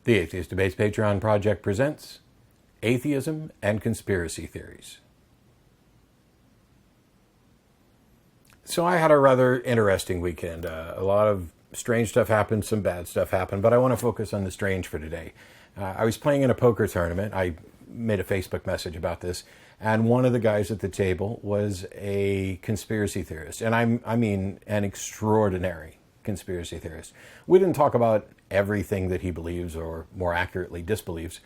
The Atheist Debates Patreon project presents Atheism and Conspiracy Theories. So I had a rather interesting weekend. A lot of strange stuff happened, some bad stuff happened, but I want to focus on the strange for today. I was playing in a poker tournament. I made a Facebook message about this, and one of the guys at the table was a conspiracy theorist, and I mean an extraordinary conspiracy theorist. We didn't talk about everything that he believes, or more accurately disbelieves,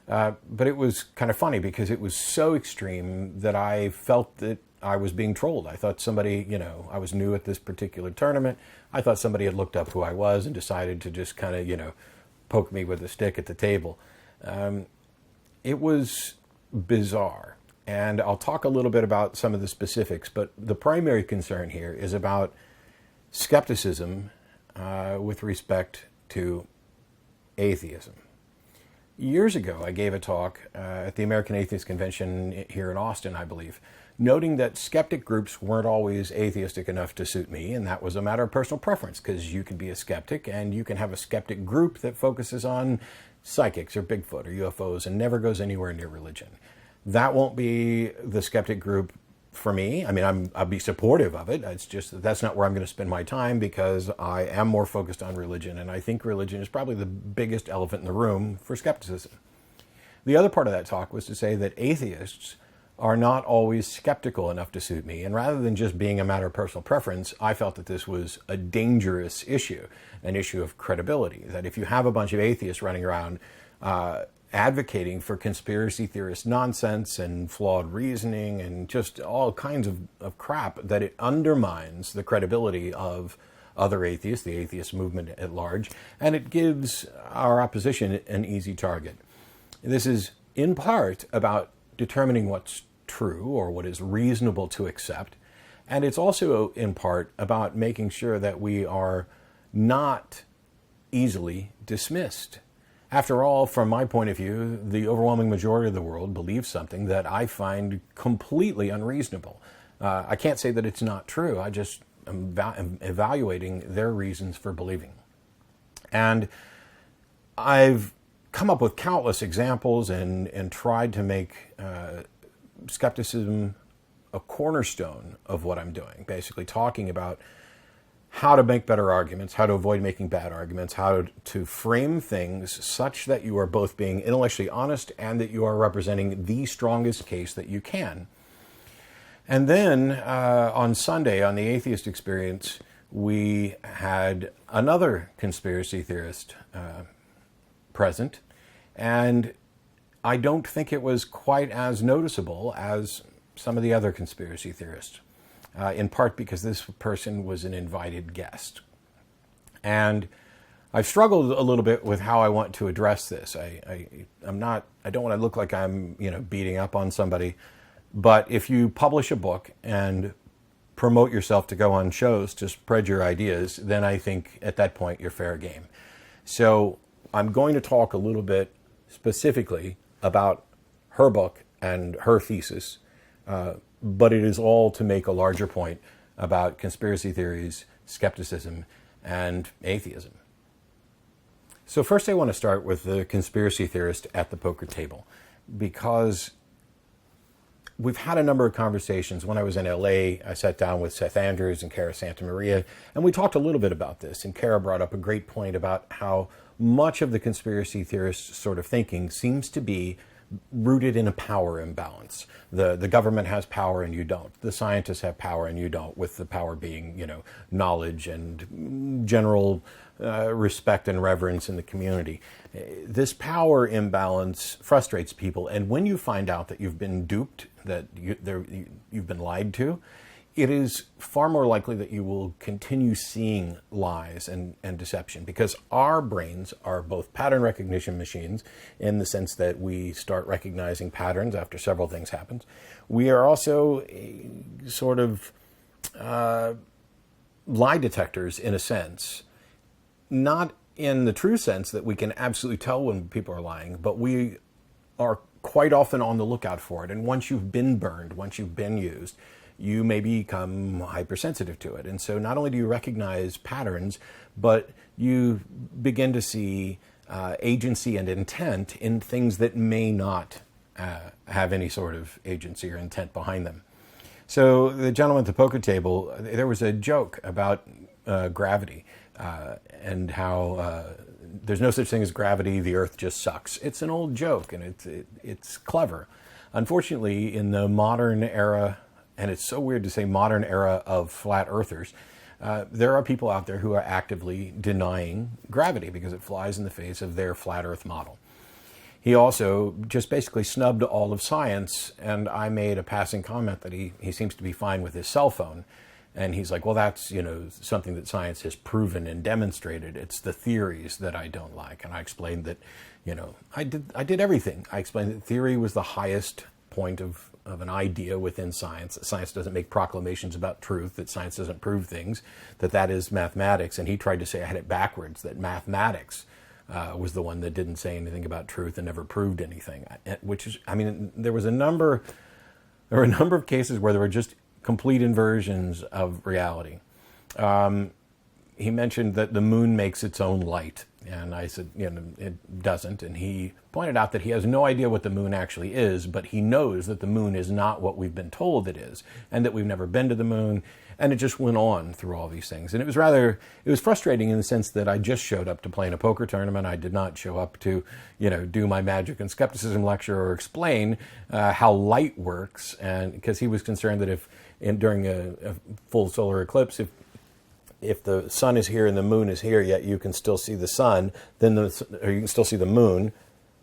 but it was kind of funny because it was so extreme that I felt that I was being trolled. I thought somebody, I was new at this particular tournament. I thought somebody had looked up who I was and decided to just kind of, poke me with a stick at the table. It was bizarre. And I'll talk a little bit about some of the specifics, but the primary concern here is about skepticism with respect to atheism. Years ago, I gave a talk at the American Atheist Convention here in Austin, I believe, noting that skeptic groups weren't always atheistic enough to suit me, and that was a matter of personal preference, because you can be a skeptic and you can have a skeptic group that focuses on psychics or Bigfoot or UFOs and never goes anywhere near religion. That won't be the skeptic group for me. I mean, I'll be supportive of it. It's just that's not where I'm going to spend my time, because I am more focused on religion, and I think religion is probably the biggest elephant in the room for skepticism. The other part of that talk was to say that atheists are not always skeptical enough to suit me, and rather than just being a matter of personal preference, I felt that this was a dangerous issue, an issue of credibility, that if you have a bunch of atheists running around advocating for conspiracy theorist nonsense and flawed reasoning and just all kinds of crap, that it undermines the credibility of other atheists, the atheist movement at large, and it gives our opposition an easy target. This is in part about determining what's true or what is reasonable to accept, and it's also in part about making sure that we are not easily dismissed. After all, from my point of view, the overwhelming majority of the world believes something that I find completely unreasonable. I can't say that it's not true. I just am evaluating their reasons for believing. And I've come up with countless examples and tried to make skepticism a cornerstone of what I'm doing, basically talking about how to make better arguments, how to avoid making bad arguments, how to frame things such that you are both being intellectually honest and that you are representing the strongest case that you can. And then on Sunday, on the Atheist Experience, we had another conspiracy theorist present, and I don't think it was quite as noticeable as some of the other conspiracy theorists. In part because this person was an invited guest. And I've struggled a little bit with how I want to address this. I don't want to look like I'm, beating up on somebody, but if you publish a book and promote yourself to go on shows to spread your ideas, then I think at that point you're fair game. So I'm going to talk a little bit specifically about her book and her thesis, but it is all to make a larger point about conspiracy theories, skepticism, and atheism. So first I want to start with the conspiracy theorist at the poker table, because we've had a number of conversations. When I was in LA, I sat down with Seth Andrews and Cara Santa Maria, and we talked a little bit about this, and Cara brought up a great point about how much of the conspiracy theorist sort of thinking seems to be rooted in a power imbalance. The government has power and you don't. The scientists have power and you don't, with the power being, knowledge and general respect and reverence in the community. This power imbalance frustrates people, and when you find out that you've been duped, that you've been lied to, it is far more likely that you will continue seeing lies and deception, because our brains are both pattern recognition machines in the sense that we start recognizing patterns after several things happen. We are also sort of lie detectors in a sense, not in the true sense that we can absolutely tell when people are lying, but we are quite often on the lookout for it. And once you've been burned, once you've been used, you may become hypersensitive to it. And so not only do you recognize patterns, but you begin to see agency and intent in things that may not have any sort of agency or intent behind them. So the gentleman at the poker table, there was a joke about gravity and how there's no such thing as gravity, the earth just sucks. It's an old joke, and it's clever. Unfortunately, in the modern era, and it's so weird to say modern era of flat earthers, there are people out there who are actively denying gravity because it flies in the face of their flat earth model. He also just basically snubbed all of science, and I made a passing comment that he seems to be fine with his cell phone. And he's like, well, that's, something that science has proven and demonstrated. It's the theories that I don't like. And I explained that, I did everything. I explained that theory was the highest point of an idea within science. That science doesn't make proclamations about truth, that science doesn't prove things, that is mathematics. And he tried to say I had it backwards, that mathematics was the one that didn't say anything about truth and never proved anything. Which is, there were a number of cases where there were just complete inversions of reality. He mentioned that the moon makes its own light, and I said, it doesn't. And he pointed out that he has no idea what the moon actually is, but he knows that the moon is not what we've been told it is, and that we've never been to the moon. And it just went on through all these things. And it was frustrating in the sense that I just showed up to play in a poker tournament. I did not show up to, do my magic and skepticism lecture or explain how light works. And because he was concerned that during a full solar eclipse, if the sun is here and the moon is here, yet you can still see the sun, or you can still see the moon,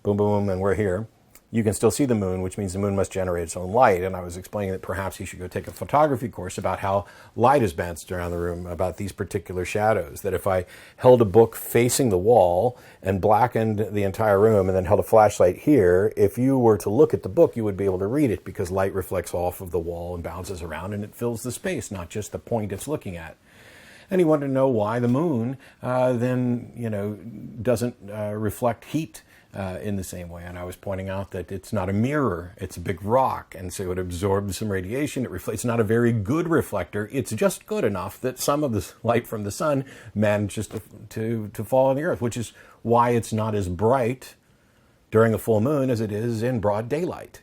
boom, boom, and we're here. You can still see the moon, which means the moon must generate its own light. And I was explaining that perhaps he should go take a photography course about how light is bounced around the room, about these particular shadows. That if I held a book facing the wall and blackened the entire room and then held a flashlight here, if you were to look at the book, you would be able to read it because light reflects off of the wall and bounces around and it fills the space, not just the point it's looking at. And he wanted to know why the moon then doesn't reflect heat in the same way. And I was pointing out that it's not a mirror, it's a big rock. And so it absorbs some radiation. It's not a very good reflector. It's just good enough that some of the light from the sun manages to fall on the earth, which is why it's not as bright during a full moon as it is in broad daylight.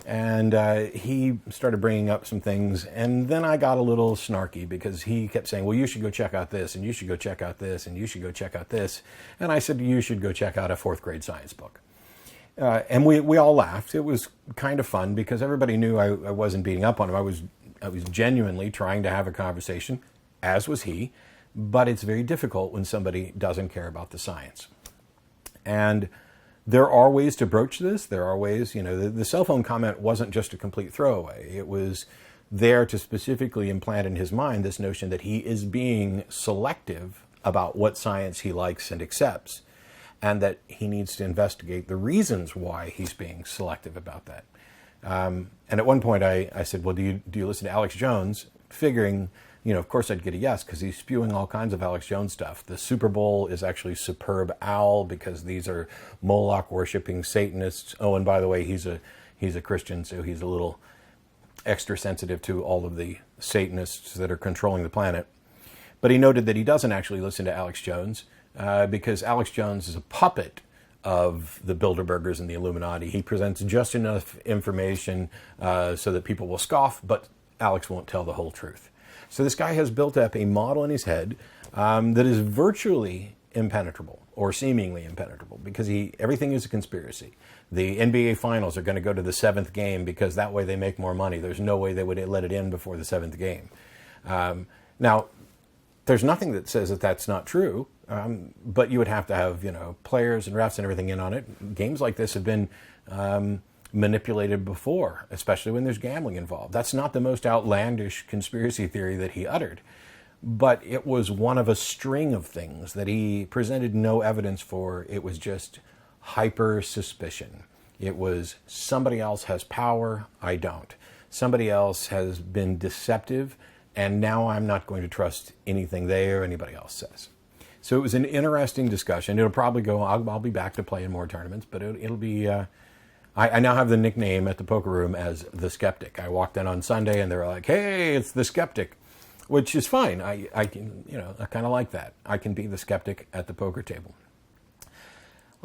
And he started bringing up some things, and then I got a little snarky because he kept saying, well, you should go check out this, and you should go check out this, and you should go check out this. And I said, you should go check out a 4th grade science book. And we all laughed. It was kind of fun because everybody knew I wasn't beating up on him. I was genuinely trying to have a conversation, as was he, but it's very difficult when somebody doesn't care about the science. And there are ways to broach this. There are ways, the cell phone comment wasn't just a complete throwaway. It was there to specifically implant in his mind this notion that he is being selective about what science he likes and accepts, and that he needs to investigate the reasons why he's being selective about that. And at one point I said, well, do you listen to Alex Jones? Figuring, of course I'd get a yes, because he's spewing all kinds of Alex Jones stuff. The Super Bowl is actually Superb Owl because these are Moloch worshipping Satanists. Oh, and by the way, he's a Christian, so he's a little extra sensitive to all of the Satanists that are controlling the planet. But he noted that he doesn't actually listen to Alex Jones because Alex Jones is a puppet of the Bilderbergers and the Illuminati. He presents just enough information so that people will scoff, but Alex won't tell the whole truth. So this guy has built up a model in his head that is virtually impenetrable, or seemingly impenetrable, because everything is a conspiracy. The NBA Finals are going to go to the 7th game because that way they make more money. There's no way they would let it in before the 7th game. Now, there's nothing that says that that's not true, but you would have to have players and refs and everything in on it. Games like this have been manipulated before, especially when there's gambling involved. That's not the most outlandish conspiracy theory that he uttered, but it was one of a string of things that he presented no evidence for. It was just hyper suspicion. It was somebody else has power, I don't. Somebody else has been deceptive, and now I'm not going to trust anything they or anybody else says. So it was an interesting discussion. It'll probably go, I'll be back to play in more tournaments, but it'll be... I now have the nickname at the poker room as The Skeptic. I walked in on Sunday and they were like, hey, it's The Skeptic, which is fine. I can, I kind of like that. I can be the skeptic at the poker table.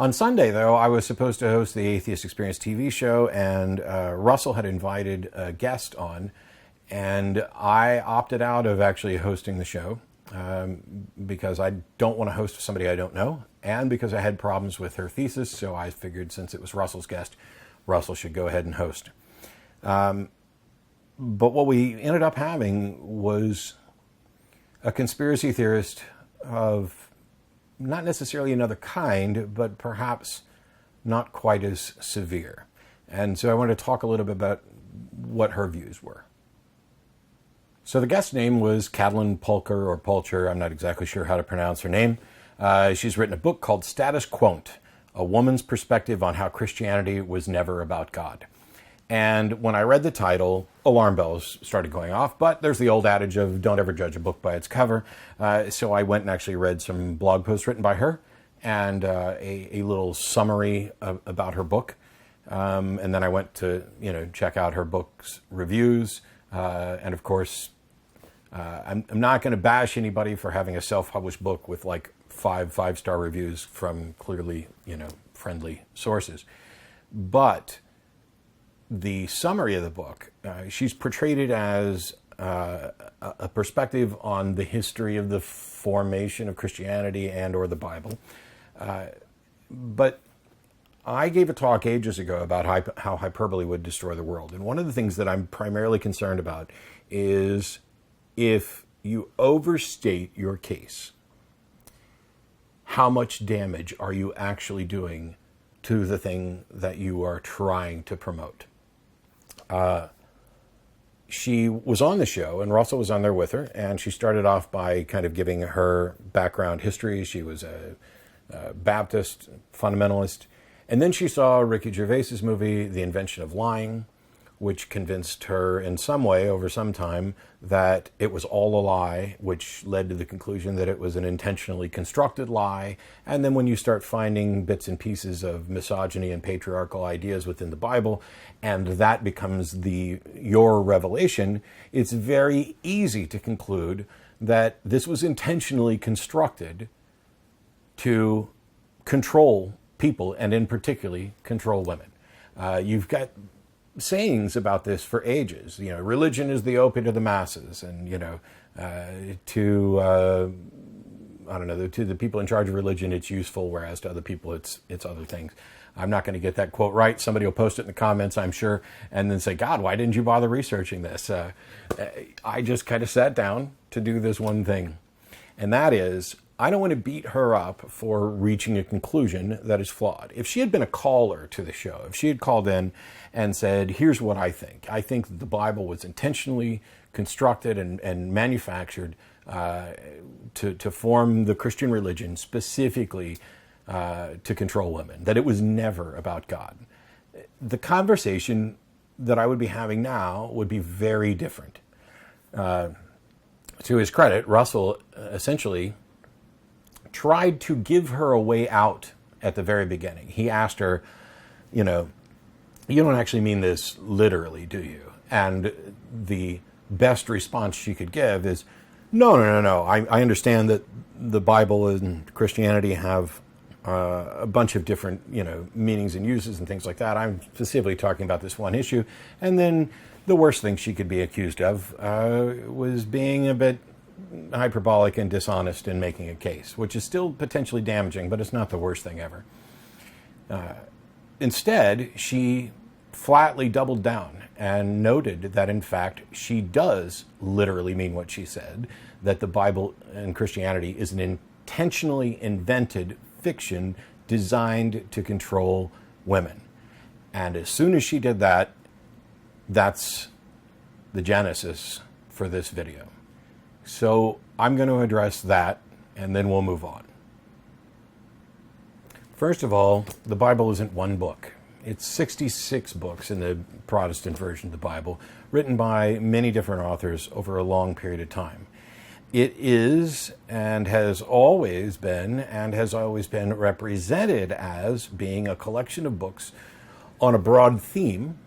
On Sunday, though, I was supposed to host the Atheist Experience TV show, and Russell had invited a guest on, and I opted out of actually hosting the show because I don't want to host somebody I don't know, and because I had problems with her thesis, so I figured since it was Russell's guest, Russell should go ahead and host. But what we ended up having was a conspiracy theorist of not necessarily another kind, but perhaps not quite as severe. And so I want to talk a little bit about what her views were. So the guest name was Catalin Pulcher or Pulcher. I'm not exactly sure how to pronounce her name. She's written a book called Status Quont, A Woman's Perspective on How Christianity Was Never About God. And when I read the title, alarm bells started going off, but there's the old adage of don't ever judge a book by its cover. So I went and actually read some blog posts written by her and a little summary about her book. And then I went to, check out her book's reviews. And of course, I'm not going to bash anybody for having a self-published book with like five-star reviews from clearly, friendly sources. But the summary of the book, she's portrayed it as a perspective on the history of the formation of Christianity and or the Bible. But I gave a talk ages ago about how hyperbole would destroy the world. And one of the things that I'm primarily concerned about is if you overstate your case, how much damage are you actually doing to the thing that you are trying to promote? She was on the show, and Russell was on there with her, and she started off by kind of giving her background history. She was a Baptist fundamentalist. And then she saw Ricky Gervais's movie, The Invention of Lying, which convinced her in some way over some time that it was all a lie, which led to the conclusion that it was an intentionally constructed lie. And then when you start finding bits and pieces of misogyny and patriarchal ideas within the Bible, and that becomes your revelation, it's very easy to conclude that this was intentionally constructed to control people, and in particularly control women. You've got sayings about this for ages. Religion is the opiate of the masses, and to the people in charge of religion, it's useful, whereas to other people, it's other things. I'm not going to get that quote right. Somebody will post it in the comments, I'm sure, and then say, God, why didn't you bother researching this? I just kind of sat down to do this one thing, and that is, I don't want to beat her up for reaching a conclusion that is flawed. If she had been a caller to the show, if she had called in and said, here's what I think that the Bible was intentionally constructed and manufactured to form the Christian religion specifically to control women, that it was never about God, the conversation that I would be having now would be very different. To his credit, Russell essentially tried to give her a way out at the very beginning. He asked her, you don't actually mean this literally, do you? And the best response she could give is, no. I understand that the Bible and Christianity have a bunch of different, meanings and uses and things like that. I'm specifically talking about this one issue. And then the worst thing she could be accused of was being a bit hyperbolic and dishonest in making a case, which is still potentially damaging, but it's not the worst thing ever. Instead, she flatly doubled down and noted that, in fact, she does literally mean what she said, that the Bible and Christianity is an intentionally invented fiction designed to control women. And as soon as she did that, that's the genesis for this video. So I'm going to address that, and then we'll move on. First of all, the Bible isn't one book. It's 66 books in the Protestant version of the Bible, written by many different authors over a long period of time. It is and has always been represented as being a collection of books on a broad theme,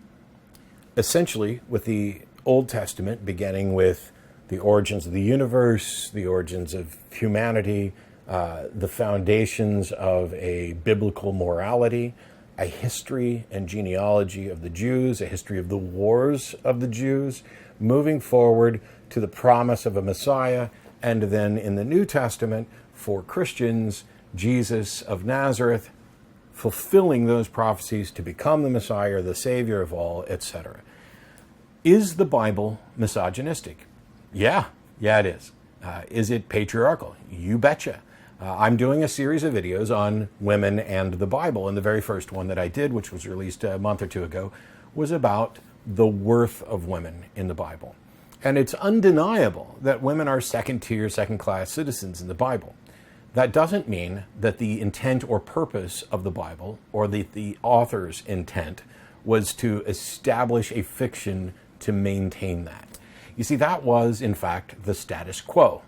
essentially with the Old Testament beginning with the origins of the universe, the origins of humanity, the foundations of a biblical morality, a history and genealogy of the Jews, a history of the wars of the Jews, moving forward to the promise of a Messiah, and then in the New Testament, for Christians, Jesus of Nazareth, fulfilling those prophecies to become the Messiah, the Savior of all, etc. Is the Bible misogynistic? Yeah, it is. Is it patriarchal? You betcha. I'm doing a series of videos on women and the Bible, and the very first one that I did, which was released a month or two ago, was about the worth of women in the Bible. And it's undeniable that women are second-tier, second-class citizens in the Bible. That doesn't mean that the intent or purpose of the Bible, or the author's intent, was to establish a fiction to maintain that. You see, that was, in fact, the status quo.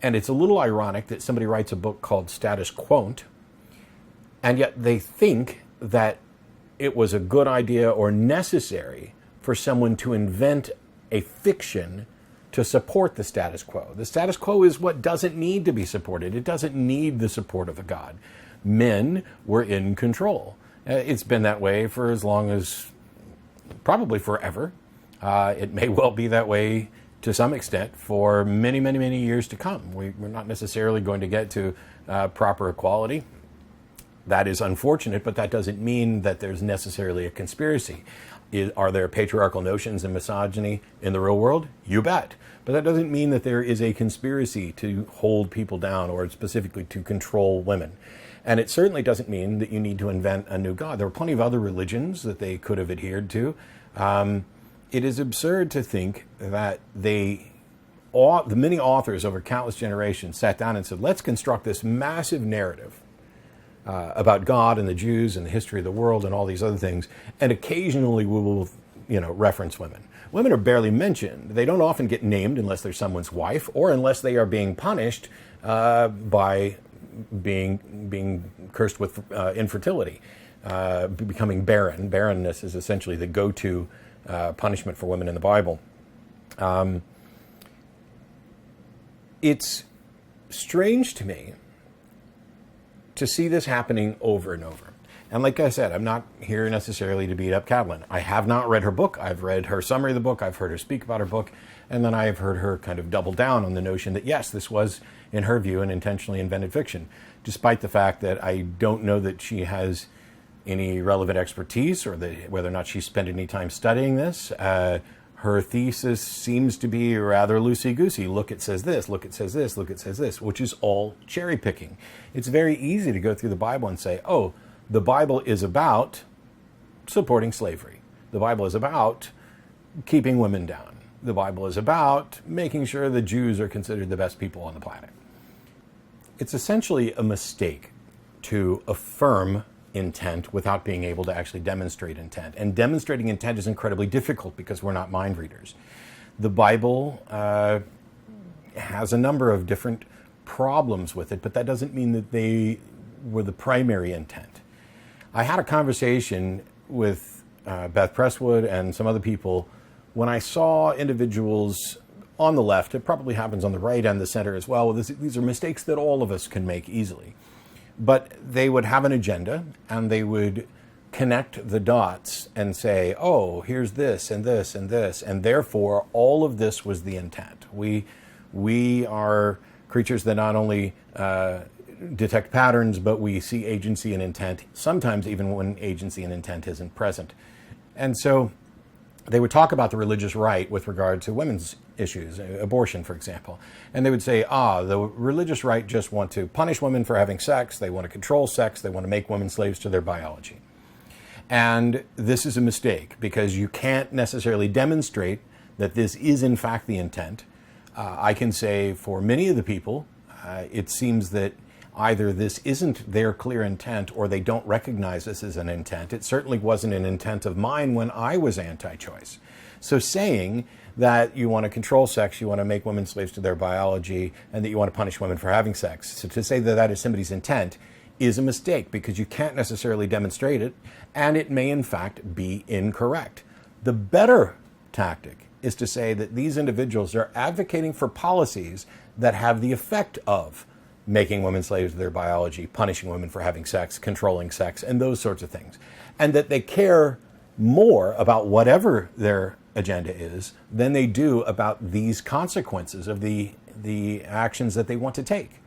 And it's a little ironic that somebody writes a book called Status Quote, and yet they think that it was a good idea or necessary for someone to invent a fiction to support the status quo. The status quo is what doesn't need to be supported. It doesn't need the support of a God. Men were in control. It's been that way for as long as, probably forever. It may well be that way to some extent for many, many, many years to come. We're not necessarily going to get to proper equality. That is unfortunate, but that doesn't mean that there's necessarily a conspiracy. Are there patriarchal notions and misogyny in the real world? You bet. But that doesn't mean that there is a conspiracy to hold people down or specifically to control women. And it certainly doesn't mean that you need to invent a new God. There were plenty of other religions that they could have adhered to. It is absurd to think that the many authors over countless generations sat down and said, let's construct this massive narrative about God and the Jews and the history of the world and all these other things, and occasionally we will, reference women. Women are barely mentioned. They don't often get named unless they're someone's wife or unless they are being punished by being cursed with infertility, becoming barren. Barrenness is essentially the go-to punishment for women in the Bible. It's strange to me to see this happening over and over. And like I said, I'm not here necessarily to beat up Catelyn. I have not read her book. I've read her summary of the book. I've heard her speak about her book. And then I have heard her kind of double down on the notion that, yes, this was, in her view, an intentionally invented fiction, despite the fact that I don't know that she has any relevant expertise or whether or not she spent any time studying this. Her thesis seems to be rather loosey-goosey. Look, it says this, look, it says this, look, it says this, which is all cherry-picking. It's very easy to go through the Bible and say, oh, the Bible is about supporting slavery. The Bible is about keeping women down. The Bible is about making sure the Jews are considered the best people on the planet. It's essentially a mistake to affirm intent without being able to actually demonstrate intent. And demonstrating intent is incredibly difficult because we're not mind readers. The Bible has a number of different problems with it, but that doesn't mean that they were the primary intent. I had a conversation with Beth Presswood and some other people when I saw individuals on the left, it probably happens on the right and the center as well. These are mistakes that all of us can make easily. But they would have an agenda and they would connect the dots and say, oh, here's this and this and this, and therefore all of this was the intent. We are creatures that not only detect patterns, but we see agency and intent, sometimes even when agency and intent isn't present. And so they would talk about the religious right with regard to women's issues, abortion, for example. And they would say, the religious right just want to punish women for having sex, they want to control sex, they want to make women slaves to their biology. And this is a mistake because you can't necessarily demonstrate that this is in fact the intent. I can say for many of the people, it seems that either this isn't their clear intent or they don't recognize this as an intent. It certainly wasn't an intent of mine when I was anti-choice. So saying that you want to control sex, you want to make women slaves to their biology, and that you want to punish women for having sex, so to say that that is somebody's intent is a mistake because you can't necessarily demonstrate it, and it may in fact be incorrect. The better tactic is to say that these individuals are advocating for policies that have the effect of making women slaves of their biology, punishing women for having sex, controlling sex, and those sorts of things. And that they care more about whatever their agenda is than they do about these consequences of the actions that they want to take.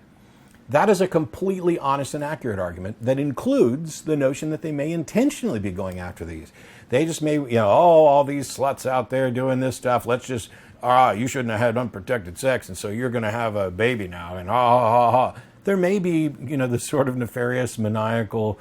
That is a completely honest and accurate argument that includes the notion that they may intentionally be going after these. They just may, all these sluts out there doing this stuff, let's just, you shouldn't have had unprotected sex, and so you're going to have a baby now, and There may be, the sort of nefarious, maniacal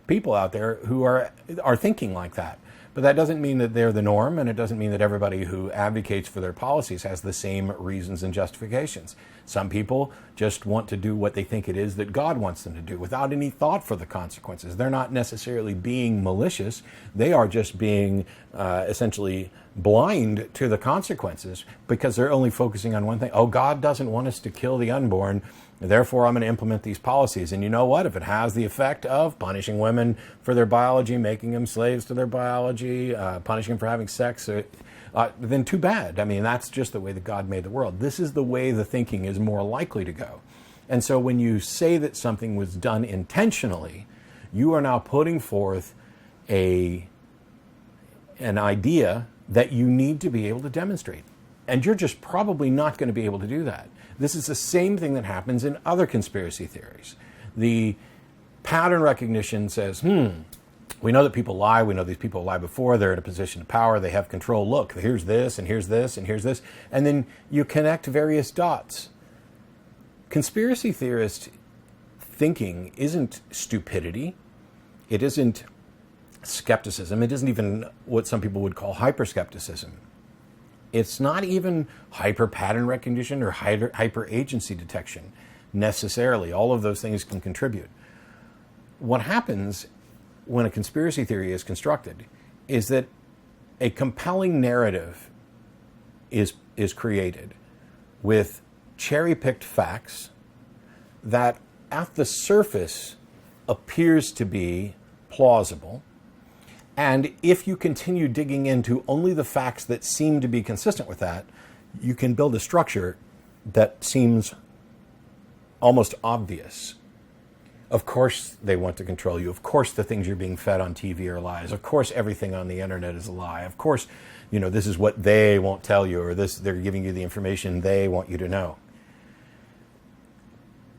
people out there who are thinking like that. But that doesn't mean that they're the norm, and it doesn't mean that everybody who advocates for their policies has the same reasons and justifications. Some people just want to do what they think it is that God wants them to do without any thought for the consequences. They're not necessarily being malicious. They are just being essentially blind to the consequences because they're only focusing on one thing. Oh, God doesn't want us to kill the unborn. Therefore, I'm going to implement these policies. And you know what? If it has the effect of punishing women for their biology, making them slaves to their biology, punishing them for having sex, then too bad. I mean, that's just the way that God made the world. This is the way the thinking is more likely to go. And so when you say that something was done intentionally, you are now putting forth an idea that you need to be able to demonstrate. And you're just probably not going to be able to do that. This is the same thing that happens in other conspiracy theories. The pattern recognition says, we know that people lie. We know these people lie before. They're in a position of power. They have control. Look, here's this, and here's this, and here's this. And then you connect various dots. Conspiracy theorist thinking isn't stupidity. It isn't skepticism. It isn't even what some people would call hyperskepticism. It's not even hyper pattern recognition or hyper agency detection necessarily. All of those things can contribute. What happens when a conspiracy theory is constructed is that a compelling narrative is created with cherry-picked facts that at the surface appears to be plausible. And if you continue digging into only the facts that seem to be consistent with that, you can build a structure that seems almost obvious. Of course they want to control you. Of course the things you're being fed on TV are lies. Of course everything on the internet is a lie. Of course, this is what they won't tell you, or they're giving you the information they want you to know.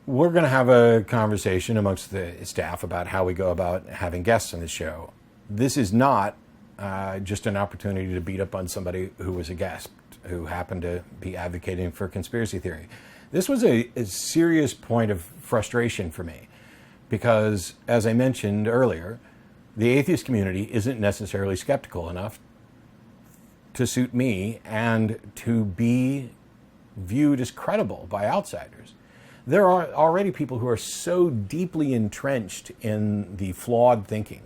We're going to have a conversation amongst the staff about how we go about having guests on the show. This is not just an opportunity to beat up on somebody who was a guest, who happened to be advocating for conspiracy theory. This was a serious point of frustration for me because, as I mentioned earlier, the atheist community isn't necessarily skeptical enough to suit me and to be viewed as credible by outsiders. There are already people who are so deeply entrenched in the flawed thinking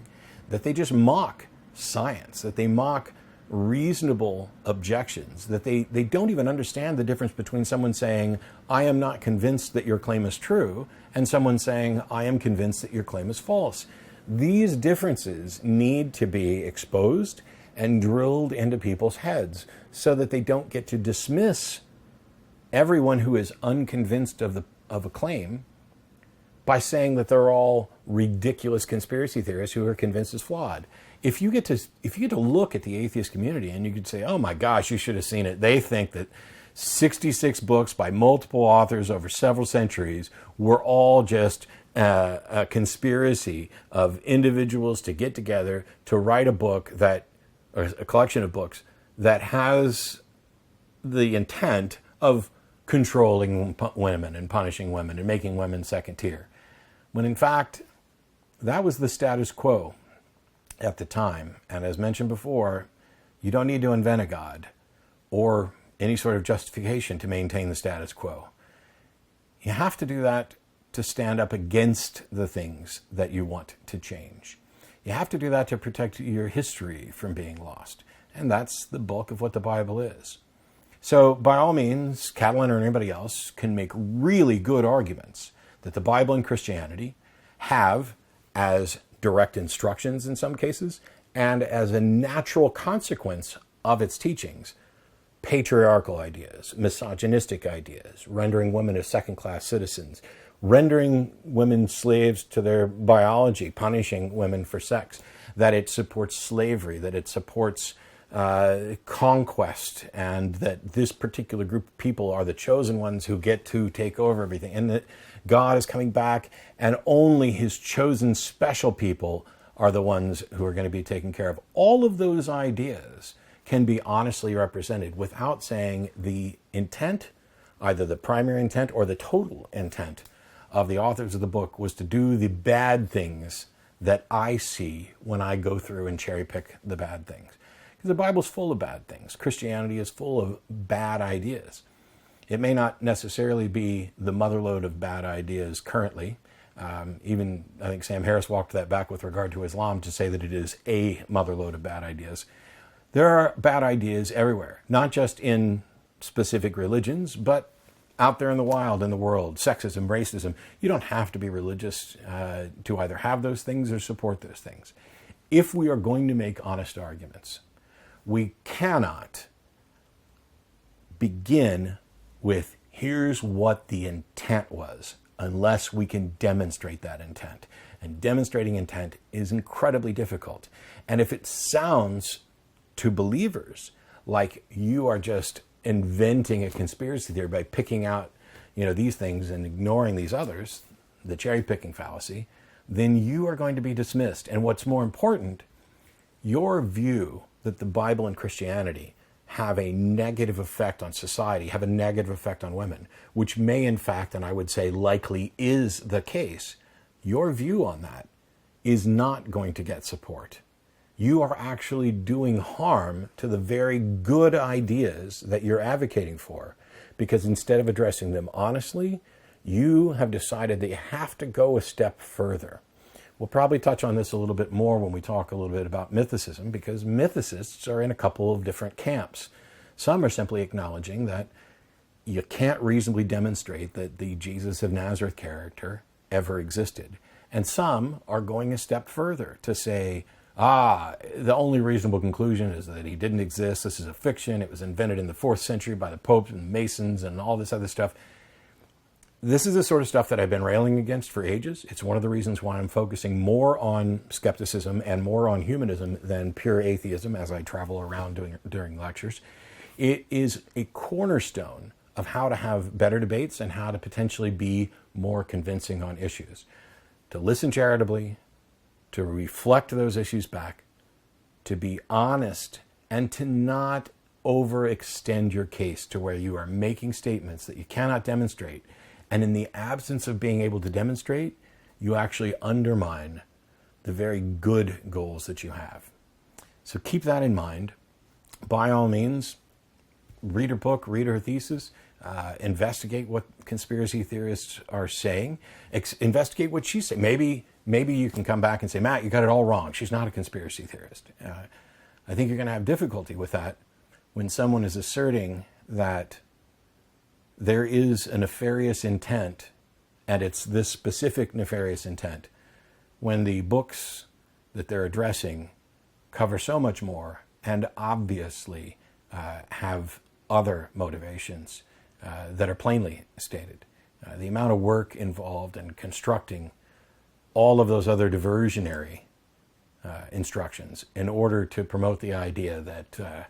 that they just mock science, that they mock reasonable objections, that they don't even understand the difference between someone saying, I am not convinced that your claim is true, and someone saying, I am convinced that your claim is false. These differences need to be exposed and drilled into people's heads so that they don't get to dismiss everyone who is unconvinced of a claim by saying that they're all ridiculous conspiracy theorists who are convinced it's flawed. If you get to look at the atheist community and you could say, oh my gosh, you should have seen it. They think that 66 books by multiple authors over several centuries were all just a conspiracy of individuals to get together to write a book or a collection of books that has the intent of controlling women and punishing women and making women second tier. When in fact, that was the status quo at the time. And as mentioned before, you don't need to invent a God or any sort of justification to maintain the status quo. You have to do that to stand up against the things that you want to change. You have to do that to protect your history from being lost. And that's the bulk of what the Bible is. So by all means, Catalan or anybody else can make really good arguments that the Bible and Christianity have as direct instructions in some cases and as a natural consequence of its teachings patriarchal ideas, misogynistic ideas, rendering women as second-class citizens, rendering women slaves to their biology, punishing women for sex, that it supports slavery, that it supports conquest, and that this particular group of people are the chosen ones who get to take over everything, and that God is coming back and only his chosen special people are the ones who are going to be taken care of. All of those ideas can be honestly represented without saying the intent, either the primary intent or the total intent of the authors of the book was to do the bad things that I see when I go through and cherry pick the bad things. Because the Bible's full of bad things. Christianity is full of bad ideas. It may not necessarily be the motherlode of bad ideas currently. Even, I think Sam Harris walked that back with regard to Islam to say that it is a motherlode of bad ideas. There are bad ideas everywhere, not just in specific religions, but out there in the wild, in the world. Sexism, racism. You don't have to be religious to either have those things or support those things. If we are going to make honest arguments, we cannot begin with here's what the intent was unless we can demonstrate that intent. And demonstrating intent is incredibly difficult. And if it sounds to believers like you are just inventing a conspiracy theory by picking out, these things and ignoring these others, the cherry picking fallacy, then you are going to be dismissed. And what's more important, your view that the Bible and Christianity have a negative effect on society, have a negative effect on women, which may in fact, and I would say likely is the case, your view on that is not going to get support. You are actually doing harm to the very good ideas that you're advocating for, because instead of addressing them honestly, you have decided that you have to go a step further. We'll probably touch on this a little bit more when we talk a little bit about mythicism, because mythicists are in a couple of different camps. Some are simply acknowledging that you can't reasonably demonstrate that the Jesus of Nazareth character ever existed. And some are going a step further to say, the only reasonable conclusion is that he didn't exist. This is a fiction. It was invented in the 4th century by the popes and Masons and all this other stuff. This is the sort of stuff that I've been railing against for ages. It's one of the reasons why I'm focusing more on skepticism and more on humanism than pure atheism as I travel around during lectures. It is a cornerstone of how to have better debates and how to potentially be more convincing on issues. To listen charitably, to reflect those issues back, to be honest, and to not overextend your case to where you are making statements that you cannot demonstrate. And in the absence of being able to demonstrate, you actually undermine the very good goals that you have. So keep that in mind. By all means, read her book, read her thesis, investigate what conspiracy theorists are saying, investigate what she's saying. Maybe you can come back and say, Matt, you got it all wrong. She's not a conspiracy theorist. I think you're going to have difficulty with that when someone is asserting that there is a nefarious intent, and it's this specific nefarious intent, when the books that they're addressing cover so much more and obviously have other motivations that are plainly stated. The amount of work involved in constructing all of those other diversionary instructions in order to promote the idea that,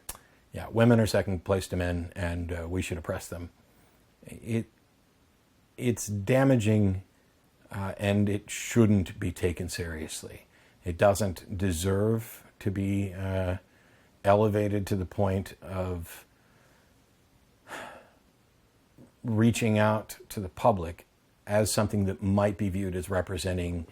women are second place to men and we should oppress them. It's damaging and it shouldn't be taken seriously. It doesn't deserve to be elevated to the point of reaching out to the public as something that might be viewed as representing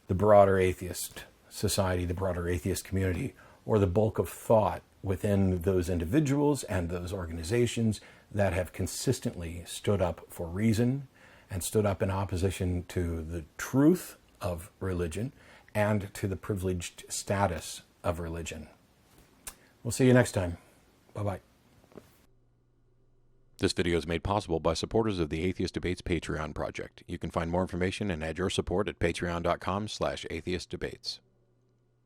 the broader atheist society, the broader atheist community, or the bulk of thought within those individuals and those organizations that have consistently stood up for reason and stood up in opposition to the truth of religion and to the privileged status of religion. We'll see you next time. Bye-bye. This video is made possible by supporters of the Atheist Debates Patreon project. You can find more information and add your support at patreon.com/atheistdebates.